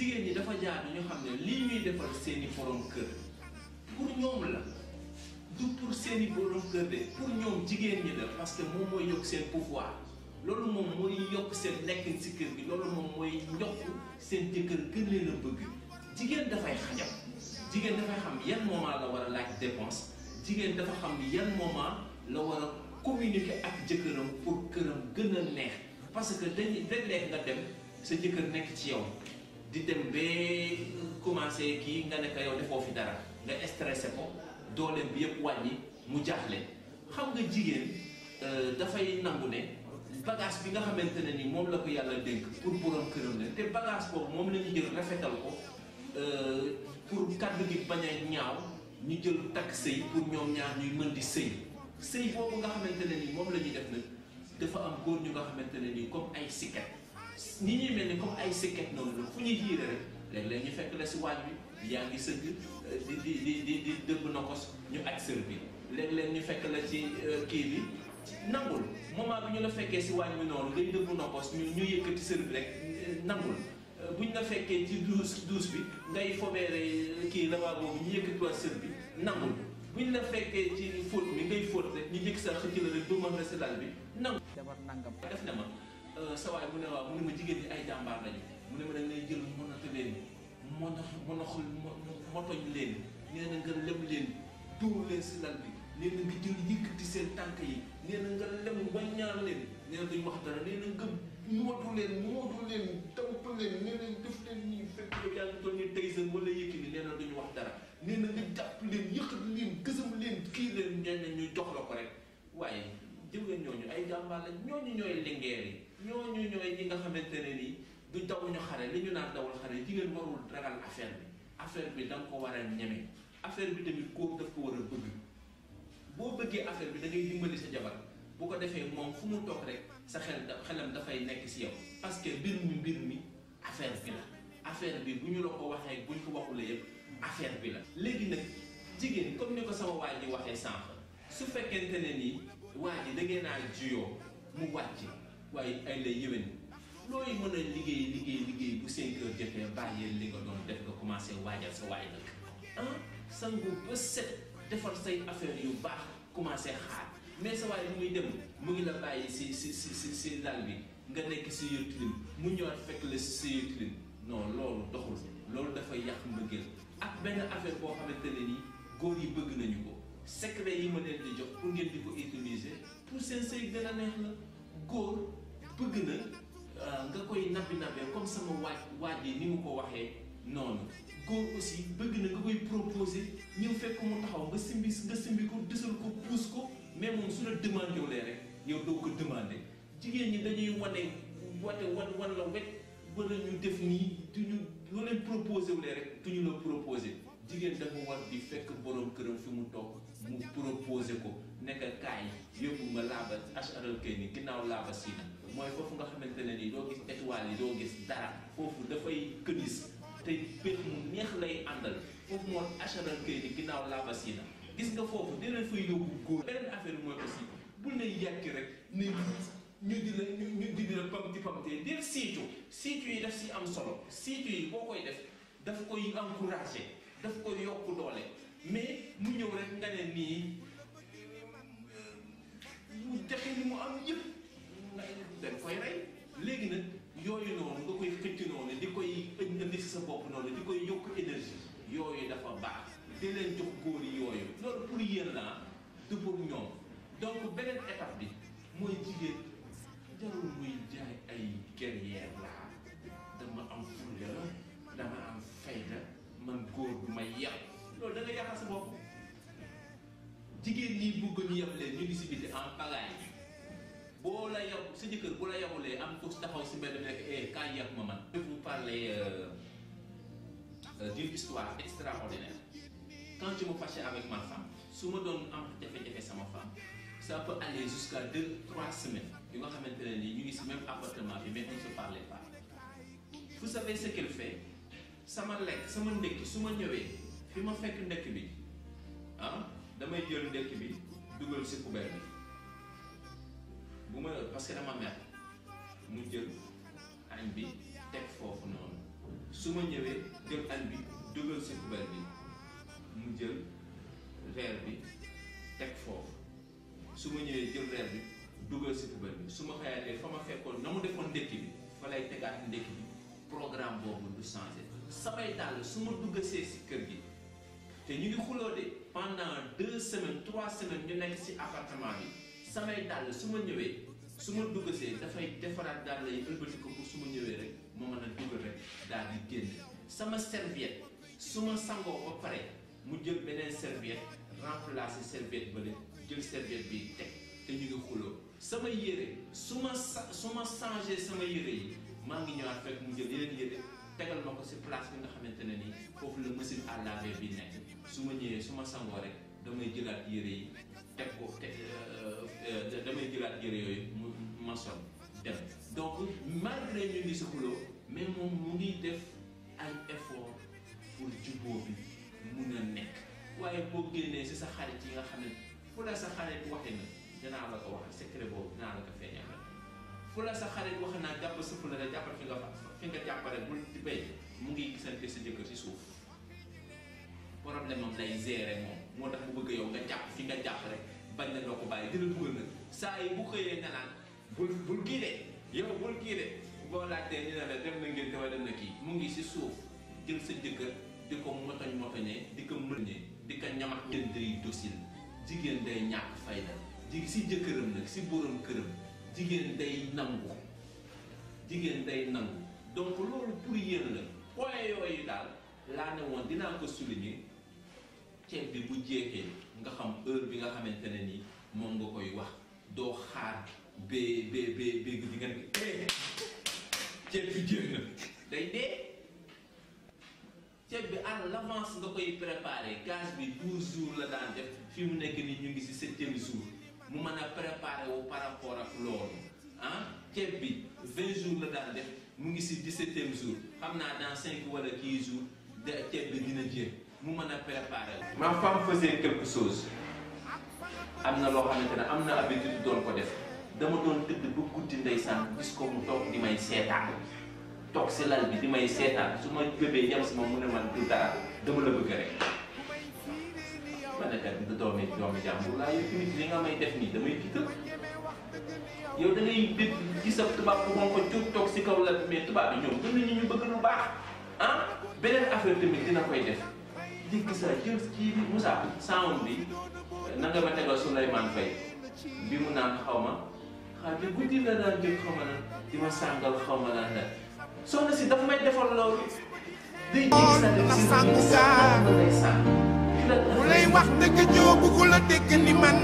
jigéen ñi dafa jaadu ñu xam ne lii ñuy defal seeni borom kër pour ñoom la du pour seeni borom kër de pour ñoom jigéen ñi la parce que moom mooy yokk seen pouvoir loolu moom mooy yokk seen nekkin si kër gi loolu moom mooy yokk seen jëkkër gën leen a bëgg jigéen dafay xajam jigéen dafay xam yan moment la war a laaj dépense jigéen dafa xam yan moment la war a communiquer ak jëkkëram pour këram gën a neex parce que dañuy léeg-léeg nga dem sa jëkkër nekk ci yow di dem ba commencé kii nga ne ko yow defoo fi dara nga stressé ko dooleem bi yëpp wàññi mu jaaxle xam nga jigéen dafay nangu ne bagage bi nga xamante ne ni moom la ko yàlla dénk pour borom këram la te bagage boobu moom la ñu jël rafetal ko pour kàddu gi bañ a ñaaw ñu jël takk sëy pour ñoom ñaar ñuy mën di sëy boobu nga xamante ne ni moom la ñuy def nag dafa am góor ñu nga xamante ne ni comme ay sikket ñi ñuy mel ni comme ay sikket noonu la fu ñuy jiire rek léeg-léeg ñu fekk la si waañ bi yaa ngi sëgg di dëbb nokos ñu aj sër bi léeg-léeg ñu fekk la ci kii bi nangul moment bi ñu la fekkee si waañ bi noonu ngay dëbb nokos ñu yëkkati sër bi rek nangul buñ la fekkee ci douche bi ngay fobeere kii la waa boobu ñu yëkkatiwaat sër bi nangul buñ la fekkee ci fóot mi ngay fóot rek ñu jëkk sa xëcc la rek ba mën la si lal bi nangul jabar nangam def na ma sa waay mu ne waaw mu ne ma jigéen ñi ay jàmbaar lañu mu ne ma da ngay jël monatu leen motoñ leen nee na nga lem leen dóor leen si lal bi nee na nga jël yëkkati seen tànk yi nee na nga lem ba ñaar leen nee na duñ wax dara nee na nga mootu leen tamp leen nee na def leen nii fekk yow yaa ngi toll ni Tyson wala Yékini nee na duñ wax dara nee na nga jàpp leen yëkkat leen gësam leen kii leen nee na ñu jox la ko rek waaye jëwleen ñooñu ay jàmbaar lañ ñooñu ñooy lingeer yi ñooñu ñooy ñi nga xamante ne nii du dawuñu xare li ñu naan dawul xare jigéen warul ragal affaire bi da nga ko war a ñeme affaire bi tamit góor daf ko war a bëgg boo bëggee affaire bi da ngay dimbali sa jabar bu ko defee moom fu mu toog rek sa xelam dafay nekk si yow parce que mbir mi affaire bi la affaire bi bu ñu la ko waxee buñ ko waxulee yëpp affaire bi la léegi nag jigéen comme ni ko sama waay ji waxee sànq su fekkente ne nii waa ji da ngeen a juyoo mu wàcc waaye ay lay yëwén looy mën a liggéey bu 5 heures jotee bàyyee li nga doon def nga commencé waajal sa waay nag sangu ba set defar say affaire yu baax commencé xaar mais sa waay muy dem mu ngi la bàyyi si lal bi nga nekk si yër tilim mu ñëwaat fekk la si yër tilim non loolu doxul loolu dafay yàq mbëggeel ak benn affaire boo xamante ne nii góor yi bëgg nañu ko secret yi ma leen di jox pour ngeen di ko utiliser pour seen sëy gën a neex la góor bëgg na nga koy nabbi comme sama waaj yi ni mu ko waxee noonu góor aussi bëgg na nga koy proposer ñëw fekk mu taxaw nga simbi ko dësal ko puus ko mais moom su la demandé wulee rek yow doo ko demandé jigéen ñi dañuy wan la wet wala ñu def nii duñu loo leen proposé wulee rek duñu la proposé jigéen dafa war di fekk borom këram fi mu toog mu proposé ko nekk kaay yóbbu ma laaba HRL kay ni ginnaaw laaba siina mooy foofu nga xamante ne nii doo gis étoile yi doo gis dara foofu dafay kënis te péex mu neex lay àndal foofu moo HRL kay ni ginnaaw laaba siina gis nga foofu dinañ fay yóbbu góor beneen affaire mooy aussi bul ne yàkki rek ne ñu di la pamtee del siicu yi daf si am solo siicu yi boo koy def daf koy encouragé daf koy yokk doole mais mu ñëw rek nga ne nii mu jaxe ni mu am yëpp dañ koy rey léegi nag yooyu noonu nga koy xëcc noonu di koy indi si sa bopp noonu di koy yokk énergie yooyu dafa baax di leen jox góor yi yooyu loolu pour yéen la du pour ñoom donc beneen étape bi mooy jigéen jarul muy jaay ay guerrière laa dama am fulla dama am fayda man góor du ma yàq loolu da nga yàqal sa bopp jigéen ñi bëgg ñu yab leen ñu ngi si biti en pagaille boo la yab sa jëkkër bu la yabulee am ko taxaw si mbedd nekk kaay yàq ma man. Je vais vous parler d'une histoire extraordinaire. Quand je me fâchais avec ma femme su ma doon am jafe-jafe sama femme ça peut aller jusqu'à 2-3 semaines yu nga xamante ne nii ñu ngi si même appartement bi mais on ne se parlait pas. Vous savez ce qu'elle fait sama lekk sama ndekki su ma ñëwee fi ma fekk ndekk bi damay jël ndekki bi dugal si poubelle bi bu ma parce que dama mer mu jël añ bi teg foofu noonu su ma ñëwee jël añ bi dugal si poubelle bi mu jël reer bi teg foofu su ma ñëwee jël reer bi dugal si poubelle bi su ma xëyaatee fa ma fekkoon na mu defoon ndekki bi fa lay tegaat ndekki bi programme boobu du changé samay dàll su ma duggasee si kër gi te ñu ngi xuloo de pendant 2 semaines 3 semaines ñu nekk si appartement bi samay dàll su ma ñëwee su ma duggasee dafay defaraat dàll yi ëlbati ko pour su ma ñëwee rek ma mën a dugal rek daal di génn sama serviette su ma sangoo ba pare mu jël beneen serviette remplacer serviette bële jël serviette bi teg te ñu ngi xuloo sama yére su ma changé sama yére yi maa ngi ñëwaat fekk mu jël yeneen yére tegal ma ko si place bi nga xamante ne nii foofu la machine à laver bi nekk su ma ñëwee su ma sangoo rek damay jëlaat yére yi teg ko damay jëlaat yére yooyu ma sol dem donc malgré ñu ngi si xuloo mais moom mu ngi def ay effort pour jubóo bi mun a nekk waaye boo génnee si sa xarit yi nga xam ne fu la sa xarit waxee na dinaa la ko wax secret boobu dinaa la ko feeñal fu la sa xarit wax naa jàpp sa fula rek jàppal fi nga jàpp rek bul di béy mu ngi gisante sa jëkkër si suuf problème am lay gérer moom moo tax bu bëgg yow nga jàpp fi nga jàpp rek bañ na doo ko bàyyi dina dugal nag saa yi bu xëyee nga naan bul kii de yow bul kii de boo laajtee ñu ne la dem na ngeen wala dem na kii mu ngi si suuf jël sa jëkkër di ko motoñee di ko mëñee di ko ñamax jigéen day docile jigéen day ñàkk fayda si jëkkëram nag si borom këram jigéen day nangu donc loolu pour yéen la point yooyu daal laa ne woon dinaa ko souligner ceeb bi bu jeexee nga xam heure bi nga xamante ne nii moom nga koy wax doo xaar bee gi di ngeen ceeb bi jeex na day dee ceeb bi à l'avance nga koy préparer gaz bi 12 jours la daan def fi mu nekk nii ñu ngi si 7e jour mu mën a préparer wu par rapport ak loolu ceeb bi 20 jours la daan def mu ngi si 17e jour xam naa dans 5 wala 10 jours ceeb bi dina jeex mu mën a préparer wu. ma femme faisait quelque chose am na loo xamante ne am na habitude doon ko def dama doon tëdd ba guddi ndeysaan gis ko mu toog di may seetaan toog si lal bi di may seetaan su ma bébee yem si moom mu ne man du dara dama la bëgg rek. ma ne kat doomi jàmbur laa yow tamit li nga may def nii damay tiital yow da ngay gis ab tubaab bu ko jóg toog si kaw la mais tubaab bi ñoom gën nañu ñu bëgg lu baax beneen affaire tamit dina koy def dégg sa jël kii bi Moussa sound bi na nga ma tegal Souleymane Faye bi mu naan xaw ma bi guddi la daan jóg xaw ma naan di ma sàngal xaw ma naan la soxna si dafa may defal loolu day jéggi sa lay sàng mu lay wax dëgg joo bëggu la dégg ni man